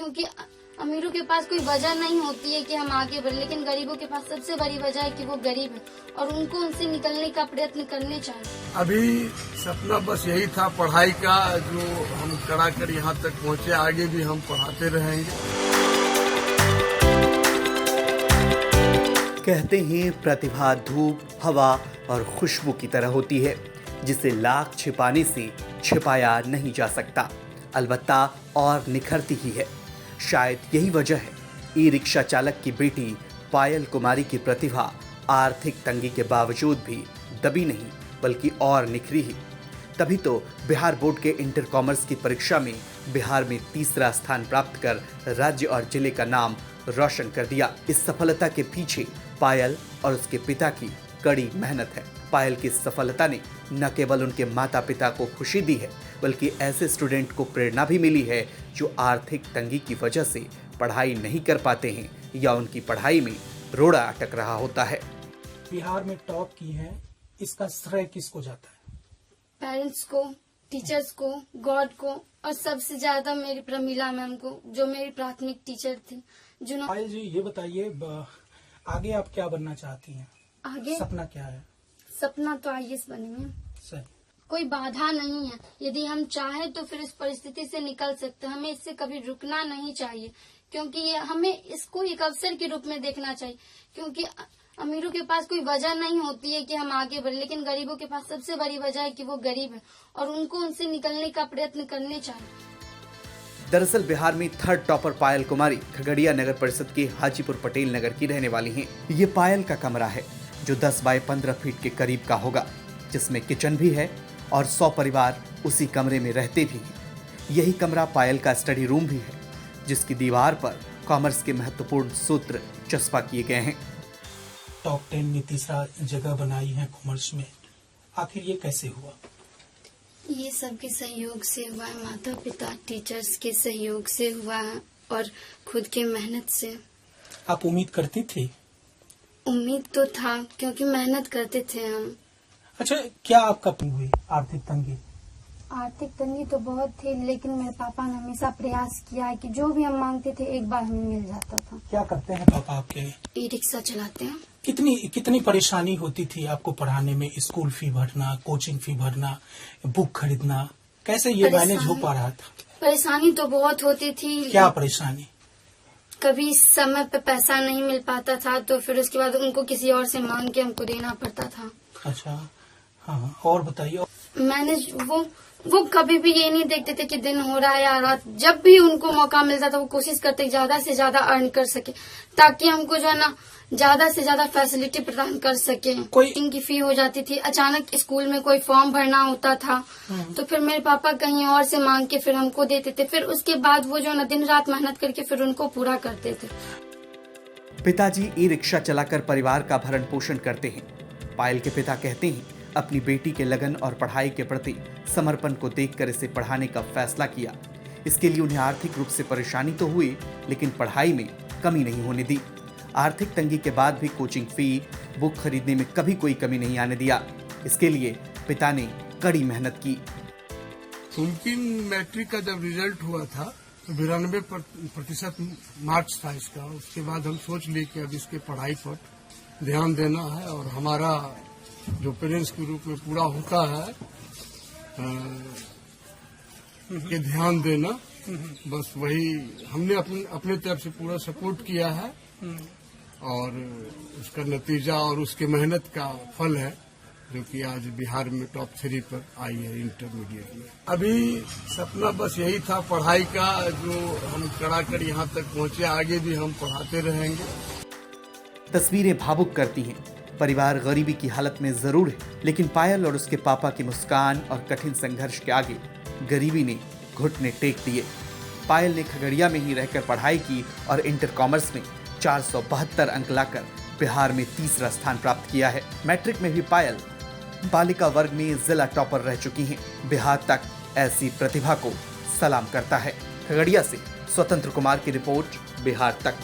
क्योंकि अमीरों के पास कोई वजह नहीं होती है कि हम आगे बढ़े, लेकिन गरीबों के पास सबसे बड़ी वजह है कि वो गरीब है और उनको उनसे निकलने का प्रयत्न करने चाहिए। अभी सपना बस यही था पढ़ाई का, जो हम करा कर यहाँ तक पहुँचे, आगे भी हम पढ़ाते रहेंगे। कहते हैं प्रतिभा धूप, हवा और खुशबू की तरह होती है, जिसे लाख छिपाने से छिपाया नहीं जा सकता, अलबत्ता और निखरती ही है। शायद यही वजह है ई रिक्शा चालक की बेटी पायल कुमारी की प्रतिभा आर्थिक तंगी के बावजूद भी दबी नहीं, बल्कि और निखरी ही। तभी तो बिहार बोर्ड के इंटर कॉमर्स की परीक्षा में बिहार में तीसरा स्थान प्राप्त कर राज्य और जिले का नाम रोशन कर दिया। इस सफलता के पीछे पायल और उसके पिता की कड़ी मेहनत है। पायल की सफलता ने न केवल उनके माता पिता को खुशी दी है, बल्कि ऐसे स्टूडेंट को प्रेरणा भी मिली है जो आर्थिक तंगी की वजह से पढ़ाई नहीं कर पाते हैं या उनकी पढ़ाई में रोड़ा अटक रहा होता है। बिहार में टॉप की है, इसका श्रेय किसको जाता है? पेरेंट्स को, टीचर्स को, गॉड को और सबसे ज्यादा मेरी प्रमीला मैम को, जो मेरी प्राथमिक टीचर थी। पायल जी, ये बताइए आगे आप क्या बनना चाहती हैं? आगे सपना क्या है? सपना तो IAS बनेंगे। सही। कोई बाधा नहीं है, यदि हम चाहे तो फिर इस परिस्थिति से निकल सकते हैं। हमें इससे कभी रुकना नहीं चाहिए, क्योंकि ये हमें इसको एक अवसर के रूप में देखना चाहिए। क्योंकि अमीरों के पास कोई वजह नहीं होती है कि हम आगे बढ़े, लेकिन गरीबों के पास सबसे बड़ी वजह है कि वो गरीब है और उनको उनसे निकलने का प्रयत्न करने चाहिए। दरअसल बिहार में थर्ड टॉपर पायल कुमारी खगड़िया नगर परिषद के हाजीपुर पटेल नगर की रहने वाली हैं। ये पायल का कमरा है जो 10 बाय 15 फीट के करीब का होगा, जिसमें किचन भी है और 100 परिवार उसी कमरे में रहते भी हैं। यही कमरा पायल का स्टडी रूम भी है, जिसकी दीवार पर कॉमर्स के महत्वपूर्ण सूत्र चस्पा किए गए हैं। टॉप 10 में तीसरा जगह बनाई है कॉमर्स में, आखिर ये कैसे हुआ? ये सबके सहयोग से हुआ है, माता पिता टीचर्स के सहयोग से हुआ है और खुद के मेहनत से। आप उम्मीद करती थी? उम्मीद तो था, क्योंकि मेहनत करते थे हम। अच्छा, क्या आपका हुई आर्थिक तंगी? आर्थिक तंगी तो बहुत थी, लेकिन मेरे पापा ने हमेशा प्रयास किया है कि जो भी हम मांगते थे एक बार हमें मिल जाता था। क्या करते हैं पापा आपके? ई रिक्शा चलाते हैं। कितनी परेशानी होती थी आपको पढ़ाने में? स्कूल फी भरना, कोचिंग फी भरना, बुक खरीदना, कैसे ये मैनेज हो पा रहा था? परेशानी तो बहुत होती थी। क्या परेशानी? कभी समय पे पैसा नहीं मिल पाता था, तो फिर उसके बाद उनको किसी और से मांग के हमको देना पड़ता था। अच्छा, हाँ, और बताइए। मैनेज वो कभी भी ये नहीं देखते थे कि दिन हो रहा है या रात। जब भी उनको मौका मिलता था वो कोशिश करते ज्यादा से ज्यादा अर्न कर सके, ताकि हमको जो है ना ज्यादा से ज्यादा फैसिलिटी प्रदान कर सके। कोचिंग की फी हो जाती थी, अचानक स्कूल में कोई फॉर्म भरना होता था तो फिर मेरे पापा कहीं और से मांग के फिर हमको देते थे। फिर उसके बाद वो जो ना दिन रात मेहनत करके फिर उनको पूरा करते थे। पिताजी ई रिक्शा चलाकर परिवार का भरण पोषण करते हैं। पायल के पिता कहते हैं अपनी बेटी के लगन और पढ़ाई के प्रति समर्पण को देखकर इसे पढ़ाने का फैसला किया। इसके लिए उन्हें आर्थिक रूप से परेशानी तो हुई, लेकिन पढ़ाई में कमी नहीं होने दी। आर्थिक तंगी के बाद भी कोचिंग फी, बुक खरीदने में कभी कोई कमी नहीं आने दिया। इसके लिए पिता ने कड़ी मेहनत की। उनकी मैट्रिक का जब रिजल्ट हुआ था तो 92% मार्क्स था इसका। उसके बाद हम सोच लिए कि अब इसके पढ़ाई पर ध्यान देना है और हमारा जो पेरेंट्स के रूप में पूरा होता है कि ध्यान देना, बस वही हमने अपने तरफ से पूरा सपोर्ट किया है और उसका नतीजा और उसके मेहनत का फल है, जो कि आज बिहार में टॉप 3 पर आई है इंटरमीडिएट में। अभी सपना बस यही था पढ़ाई का, जो हम करा कर यहाँ तक पहुँचे, आगे भी हम पढ़ाते रहेंगे। तस्वीरें भावुक करती हैं। परिवार गरीबी की हालत में जरूर है, लेकिन पायल और उसके पापा की मुस्कान और कठिन संघर्ष के आगे गरीबी ने घुटने टेक दिए। पायल ने खगड़िया में ही रहकर पढ़ाई की और इंटर कॉमर्स में 472 अंक लाकर बिहार में तीसरा स्थान प्राप्त किया है। मैट्रिक में भी पायल बालिका वर्ग में जिला टॉपर रह चुकी हैं। बिहार तक ऐसी प्रतिभा को सलाम करता है। खगड़िया से स्वतंत्र कुमार की रिपोर्ट, बिहार तक।